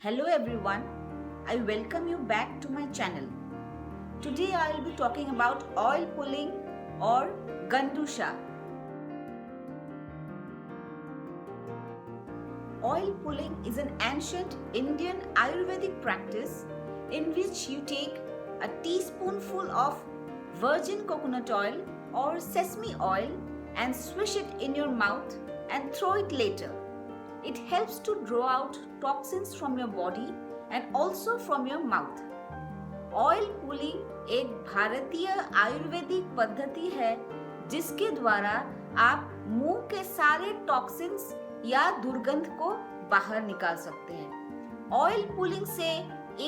Hello everyone, I welcome you back to my channel. Today I will be talking about oil pulling or Gandusha. Oil pulling is an ancient Indian Ayurvedic practice in which you take a teaspoonful of virgin coconut oil or sesame oil and swish it in your mouth and throw it later. It helps to draw out toxins from your body and also from your mouth. Oil pulling एक भारतीय आयुर्वेदिक पद्धति है जिसके द्वारा आप मुंह के सारे टॉक्सिन्स या दुर्गंध को बाहर निकाल सकते हैं। ऑयल पुलिंग से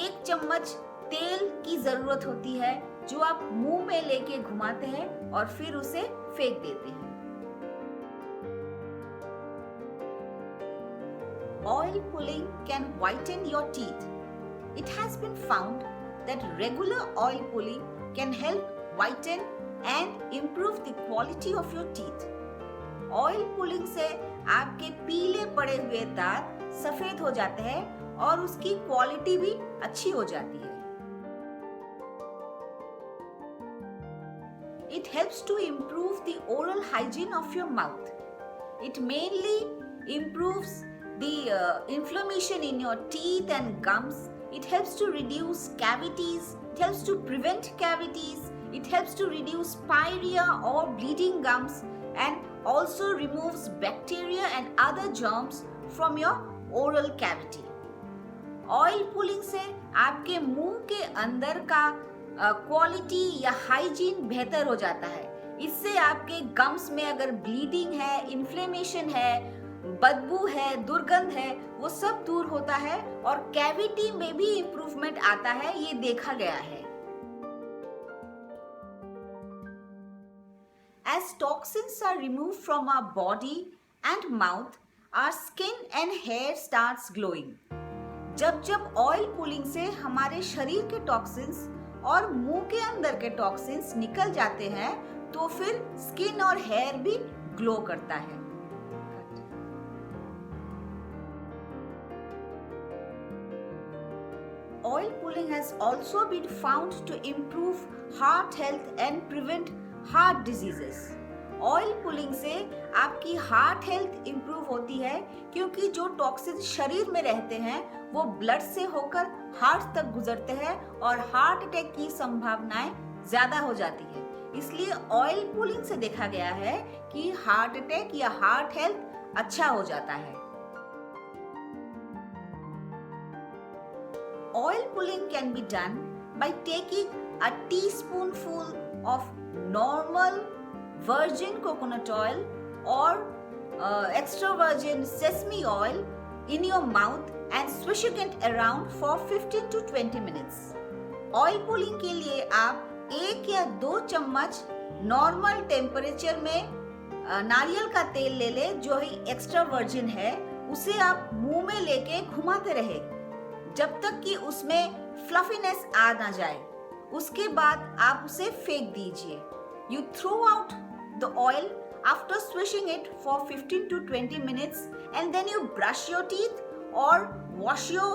1 चम्मच तेल की जरूरत होती है जो आप मुंह में लेके घुमाते हैं और फिर उसे फेंक देते हैं। Oil pulling can whiten your teeth. It has been found that regular oil pulling can help whiten and improve the quality of your teeth. Oil pulling से आपके पीले पड़े हुए दांत सफेद हो जाते हैं और उसकी क्वालिटी भी अच्छी हो जाती है। It helps to improve the oral hygiene of your mouth. It mainly improves the inflammation in your teeth and gums. It helps to reduce cavities. It helps to prevent cavities. It helps to reduce pyorrhea or bleeding gums and also removes bacteria and other germs from your oral cavity. Oil pulling से आपके मुंह के अंदर का quality या hygiene बेहतर हो जाता है। इससे आपके गम्स में अगर ब्लीडिंग है, इन्फ्लेमेशन है, बदबू है, दुर्गंध है, वो सब दूर होता है और कैविटी में भी इंप्रूवमेंट आता है, ये देखा गया है। As toxins are removed from our body and mouth, our skin and hair starts glowing. जब ऑयल पुलिंग से हमारे शरीर के टॉक्सिन्स और मुंह के अंदर के टॉक्सिन्स निकल जाते हैं तो फिर स्किन और हेयर भी ग्लो करता है। Oil pulling has also been found to improve heart health and prevent heart diseases. Oil pulling से आपकी हार्ट हेल्थ इंप्रूव होती है क्योंकि जो टॉक्सिन शरीर में रहते हैं वो ब्लड से होकर हार्ट तक गुजरते हैं और हार्ट अटैक की संभावनाएं ज्यादा हो जाती है। इसलिए ऑयल पुलिंग से देखा गया है कि हार्ट अटैक या हार्ट हेल्थ अच्छा हो जाता है। Oil pulling can be done by taking a teaspoonful of normal virgin coconut oil or extra virgin sesame oil in your mouth and swishing it around for 15 to 20 minutes. Oil pulling के लिए आप 1 या 2 चम्मच normal temperature में नारियल का तेल ले ले जो ही एक्स्ट्रा वर्जिन है, उसे आप मुंह में लेके घुमाते रहे जब तक कि उसमें फ्लफीनेस आ ना जाए। उसके बाद आप उसे फेंक दीजिए। You throw out the oil after swishing it for 15 to 20 minutes and then you brush your teeth or wash your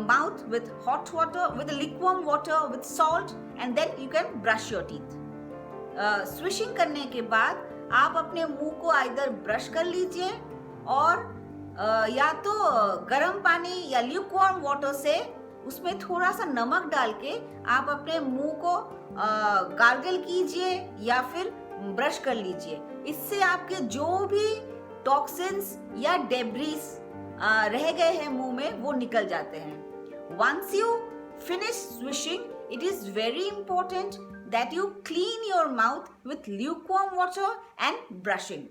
mouth with hot water, with lukewarm water, with salt and then you can brush your teeth. Swishing करने के बाद आप अपने मुंह को either brush कर लीजिए और या तो गर्म पानी या ल्यूकवार्म वाटर से उसमें थोड़ा सा नमक डाल के आप अपने मुंह को गार्गल कीजिए या फिर ब्रश कर लीजिए। इससे आपके जो भी टॉक्सिन्स या डेब्रिस रह गए हैं मुंह में वो निकल जाते हैं। Once you finish swishing, it is very important that you clean your mouth with lukewarm water and brushing.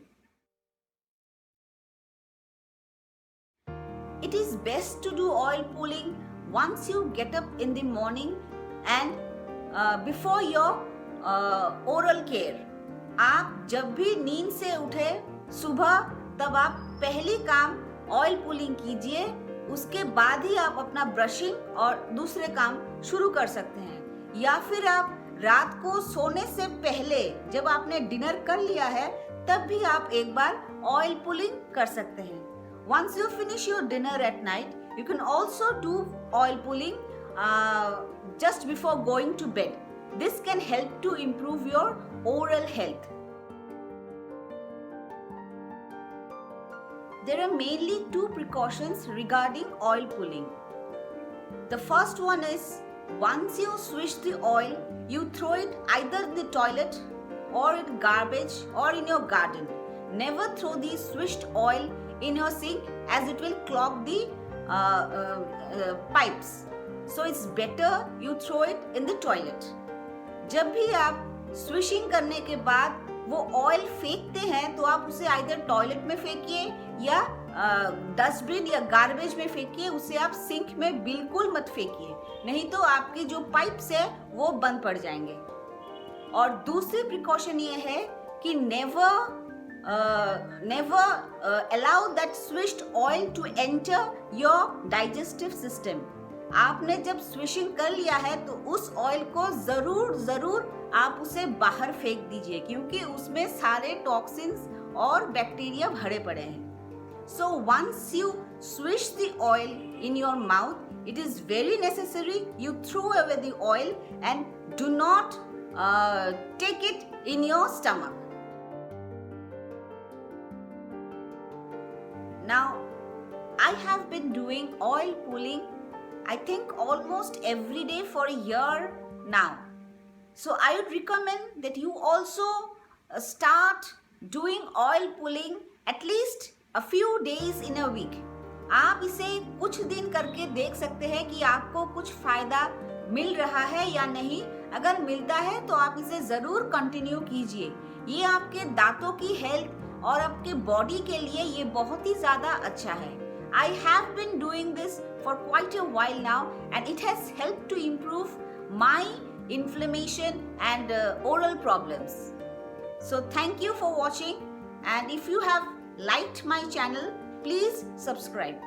It is best to do oil pulling once you get up in the morning and before your oral care. आप जब भी नींद से उठे सुबह तब आप पहली काम ऑयल पुलिंग कीजिए, उसके बाद ही आप अपना ब्रशिंग और दूसरे काम शुरू कर सकते हैं। या फिर आप रात को सोने से पहले जब आपने डिनर कर लिया है तब भी आप एक बार ऑयल पुलिंग कर सकते हैं। Once you finish your dinner at night, You can also do oil pulling just before going to bed. This can help to improve your oral health. There are mainly two precautions regarding oil pulling. The first one is, once you swish the oil, you throw it either in the toilet or in garbage or in your garden. Never throw the swished oil in your sink as it will clog the pipes. So it's better you throw it in the toilet. जब भी आप swishing करने के बाद वो oil फेंकते हैं तो आप उसे आइदर टॉयलेट में फेंकिए या डस्टबिन या गार्बेज में फेंकिए, उसे आप सिंक में बिल्कुल मत फेंकिए, नहीं तो आपके जो पाइप्स है वो बंद पड़ जाएंगे। और दूसरी प्रिकॉशन ये है कि never allow that swished oil to enter your digestive system. आपने जब स्विशिंग कर लिया है तो उस ऑयल को जरूर आप उसे बाहर फेंक दीजिए, क्योंकि उसमें सारे टॉक्सिन्स और बैक्टीरिया भरे पड़े हैं। So once you swish the oil in your mouth, it is very necessary you throw away the oil and do not take it in your stomach. Now, I have been doing oil pulling, I think almost every day for a year now. So I would recommend that you also start doing oil pulling at least a few days in a week. आप इसे कुछ दिन करके देख सकते हैं कि आपको कुछ फायदा मिल रहा है या नहीं। अगर मिलता है तो आप इसे जरूर कंटिन्यू कीजिए। ये आपके दांतों की हेल्थ और आपके बॉडी के लिए ये बहुत ही ज्यादा अच्छा है। I have been doing this for quite a while now and it has helped to improve my inflammation and oral problems. So thank you for watching, and if you have liked my channel, please subscribe.